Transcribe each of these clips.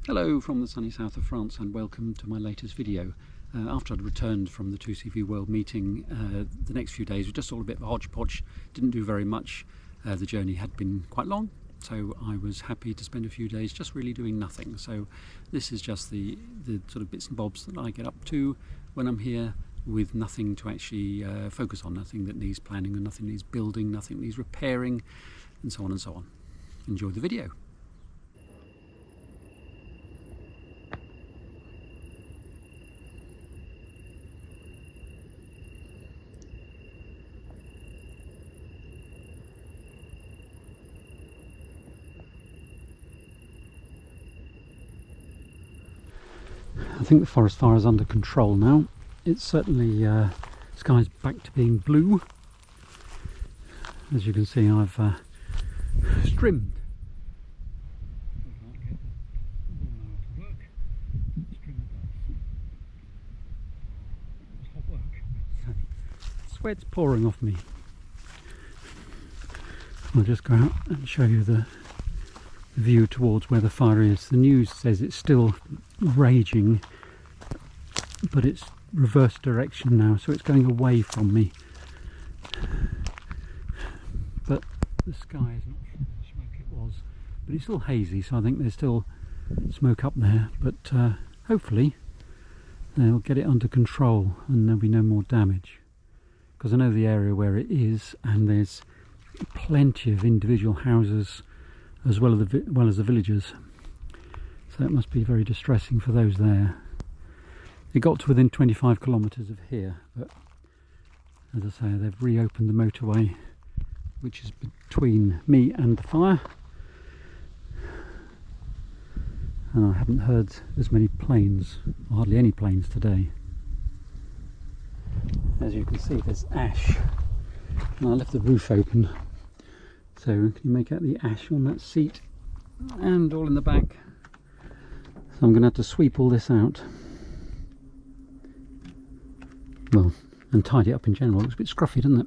Hello from the sunny south of France and welcome to my latest video. After I'd returned from the 2CV World meeting, the next few days were just all a bit of a hodgepodge, didn't do very much. The journey had been quite long, so I was happy to spend a few days just really doing nothing. So this is just the sort of bits and bobs that I get up to when I'm here, with nothing to actually focus on, nothing that needs planning and nothing needs building, nothing needs repairing, and so on and so on. Enjoy the video. I think the forest fire is under control now. It's certainly, sky's back to being blue. As you can see, I've trimmed. Sweat's pouring off me. I'll just go out and show you the view towards where the fire is. The news says it's still raging, but it's reverse direction now, so it's going away from me. But the sky is not full of the smoke it was, but it's still hazy, so I think there's still smoke up there, but hopefully they'll get it under control and there'll be no more damage, because I know the area where it is, and there's plenty of individual houses as well as the villagers, so it must be very distressing for those there. It got to within 25 kilometres of here, but as I say, they've reopened the motorway which is between me and the fire, and I haven't heard as many planes, hardly any planes today. As you can see, there's ash, and I left the roof open, so can you make out the ash on that seat and all in the back? So I'm going to have to sweep all this out, well, and tidy it up in general. It looks a bit scruffy, doesn't it?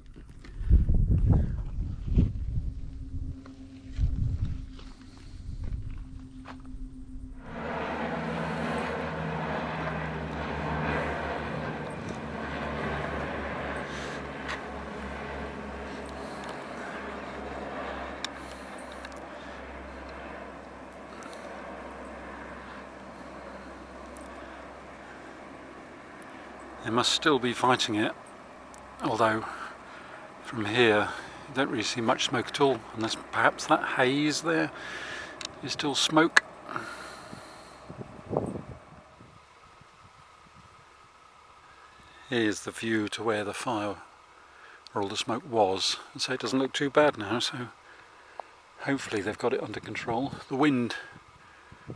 They must still be fighting it, although from here you don't really see much smoke at all, unless perhaps that haze there is still smoke. Here's the view to where the fire, or all the smoke was, and so it doesn't look too bad now, so hopefully they've got it under control. The wind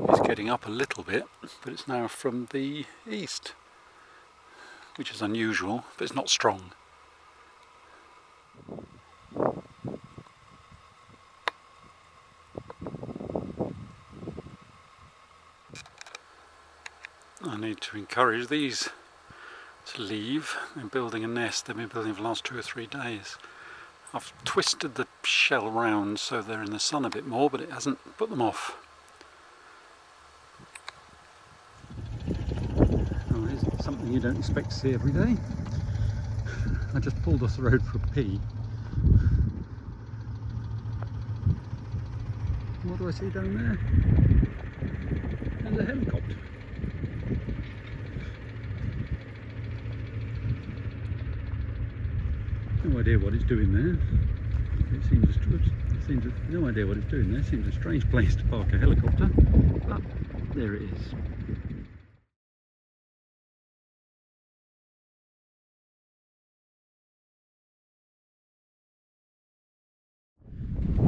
is getting up a little bit, but it's now from the east, which is unusual, but it's not strong. I need to encourage these to leave. They're building a nest. They've been building for the last 2 or 3 days. I've twisted the shell round so they're in the sun a bit more, but it hasn't put them off. Something you don't expect to see every day. I just pulled off the road for a pee. What do I see down there? There's a helicopter. No idea what it's doing there. No idea what it's doing there. Seems a strange place to park a helicopter, but there it is.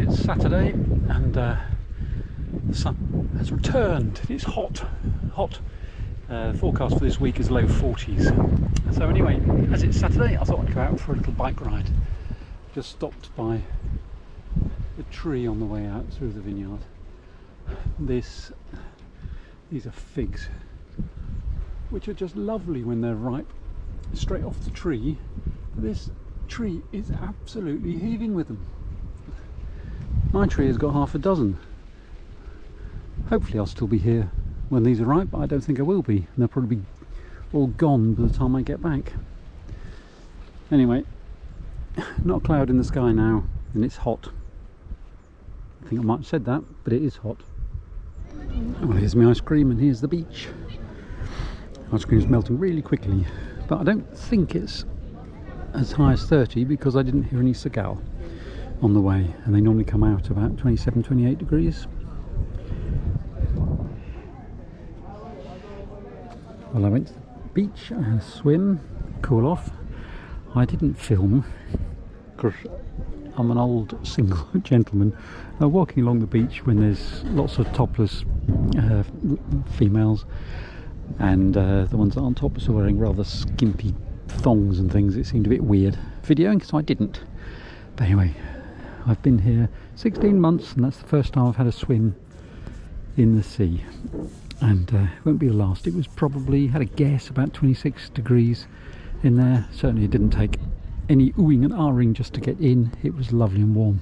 It's Saturday and the sun has returned. It's hot. Forecast for this week is low 40s. So anyway, as it's Saturday, I thought I'd go out for a little bike ride. Just stopped by a tree on the way out through the vineyard. These are figs, which are just lovely when they're ripe, straight off the tree. This tree is absolutely heaving with them. My tree has got half a dozen. Hopefully I'll still be here when these arrive, but I don't think I will be, and they'll probably be all gone by the time I get back. Anyway, not a cloud in the sky now, and it's hot. I think I might have said that, but it is hot. Well, here's my ice cream, and here's the beach. Ice cream is melting really quickly, but I don't think it's as high as 30 because I didn't hear any seagull on the way, and they normally come out about 27-28 degrees. Well, I went to the beach, I had a swim, cool off. I didn't film because I'm an old single gentleman walking along the beach when there's lots of topless females, and the ones that aren't topless are wearing rather skimpy thongs and things. It seemed a bit weird videoing, so I didn't. But anyway, I've been here 16 months, and that's the first time I've had a swim in the sea, and it won't be the last. It was probably, had a guess, about 26 degrees in there. Certainly it didn't take any oohing and ahhing just to get in. It was lovely and warm.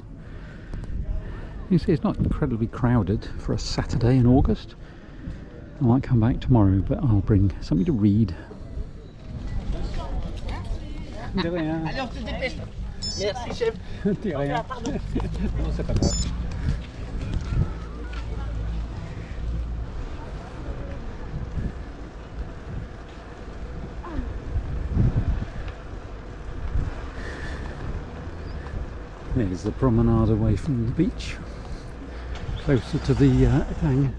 You see, it's not incredibly crowded for a Saturday in August. I might come back tomorrow, but I'll bring something to read. Merci chef. There's the promenade away from the beach, closer to the hang.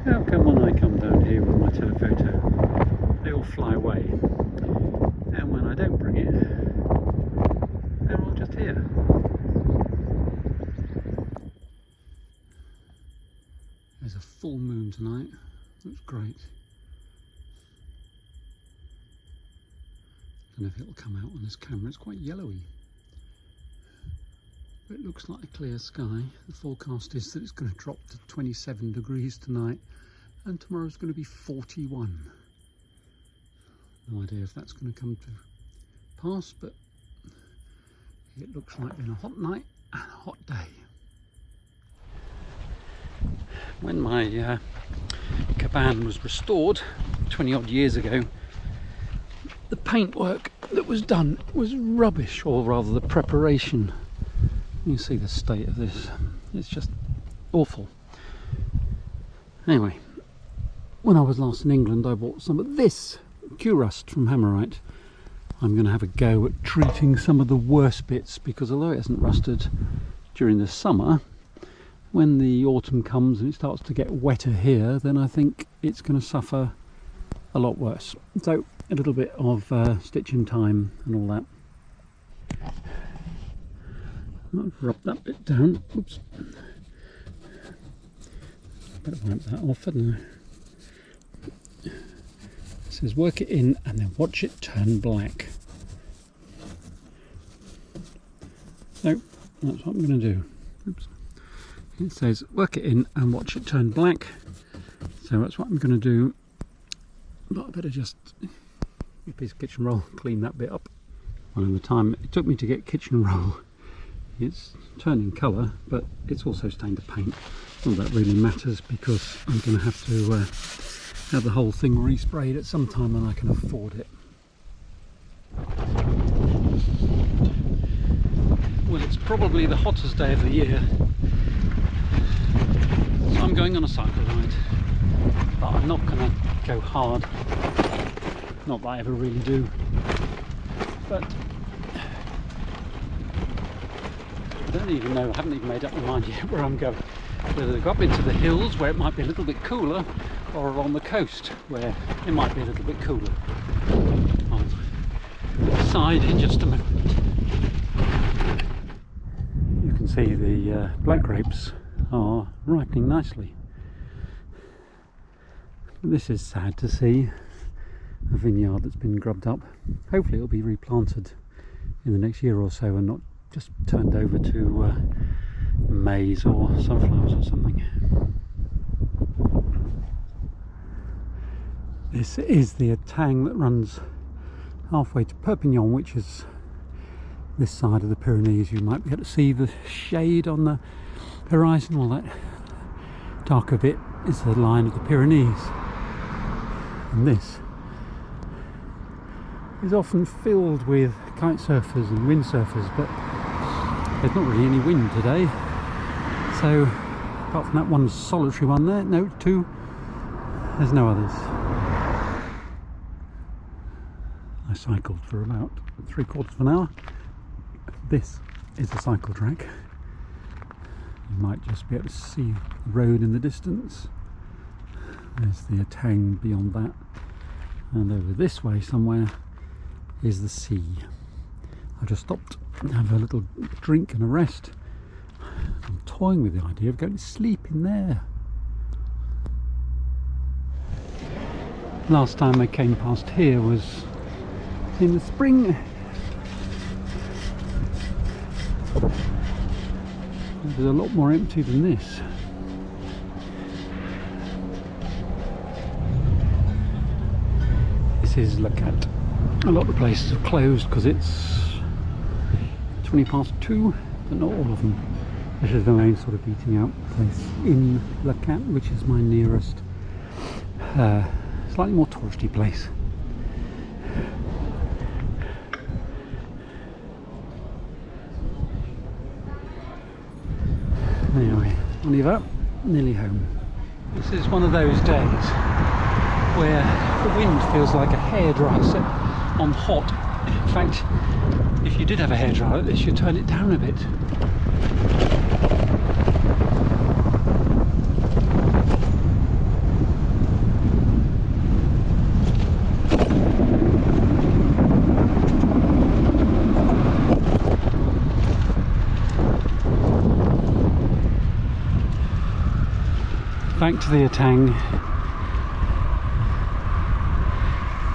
How come when I come down here with my telephoto, they all fly away, and when I don't bring it, they're all just here? There's a full moon tonight. Looks great. I don't know if it'll come out on this camera. It's quite yellowy, but it looks like a clear sky. The forecast is that it's going to drop to 27 degrees tonight, and tomorrow's going to be 41. No idea if that's going to come to pass, but it looks like been a hot night and a hot day. When my cabana was restored 20 odd years ago, the paintwork that was done was rubbish, or rather the preparation. You can see the state of this, it's just awful. Anyway, when I was last in England, I bought some of this Q-rust from Hammerite. I'm going to have a go at treating some of the worst bits, because although it hasn't rusted during the summer, when the autumn comes and it starts to get wetter here, then I think it's going to suffer a lot worse. So a little bit of stitching time and all that. I'll rub that bit down. Oops. Better wipe that off, hadn't I? It says work it in and then watch it turn black. So that's what I'm going to do. Oops. It says work it in and watch it turn black. So that's what I'm going to do. But I better just, a piece of kitchen roll, clean that bit up. Well, in the time it took me to get kitchen roll, it's turning colour, but it's also stained the paint. Not that really matters, because I'm going to have to have the whole thing resprayed at some time when I can afford it. Well, it's probably the hottest day of the year, so I'm going on a cycle ride, but I'm not going to go hard. Not that I ever really do, but I don't even know, I haven't even made up my mind yet where I'm going. Whether to go up into the hills where it might be a little bit cooler, or along the coast where it might be a little bit cooler. I'll decide in just a moment. You can see the black grapes are ripening nicely. This is sad to see, a vineyard that's been grubbed up. Hopefully it'll be replanted in the next year or so and not just turned over to maize or sunflowers or something. This is the Tang that runs halfway to Perpignan, which is this side of the Pyrenees. You might be able to see the shade on the horizon. All that darker bit is the line of the Pyrenees. And this is often filled with kite surfers and windsurfers, but there's not really any wind today. So apart from that one solitary one there, no, two, there's no others. I cycled for about 3/4 of an hour. This is a cycle track. You might just be able to see the road in the distance. There's the Tang beyond that, and over this way somewhere is the sea. I just stopped and have a little drink and a rest. I'm toying with the idea of going to sleep in there. Last time I came past here was in the spring. It was a lot more empty than this. This is Lacat. A lot of the places are closed because it's 2:20, but not all of them. This is the main sort of eating out place in Lacat, which is my nearest, slightly more touristy place. Anyway, on y va, nearly home. This is one of those days where the wind feels like a hairdryer set on hot. In fact, if you did have a hairdryer, they should turn it down a bit. Back to the Tang.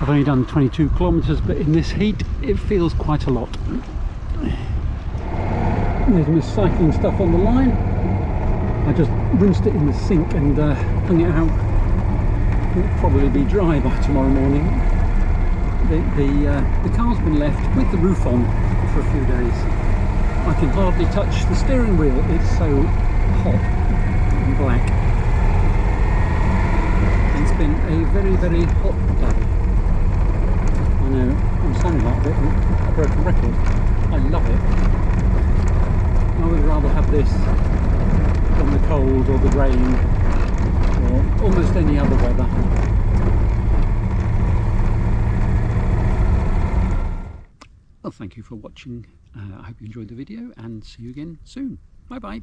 I've only done 22 kilometres, but in this heat it feels quite a lot. There's my cycling stuff on the line. I just rinsed it in the sink and hung it out. It'll probably be dry by tomorrow morning. The car's been left with the roof on for a few days. I can hardly touch the steering wheel, it's so hot and black. It's been a very, very hot day. I know, I'm sounding like a broken record. I love it. I would rather have this than the cold or the rain or almost any other weather. Well, thank you for watching. I hope you enjoyed the video and see you again soon. Bye bye.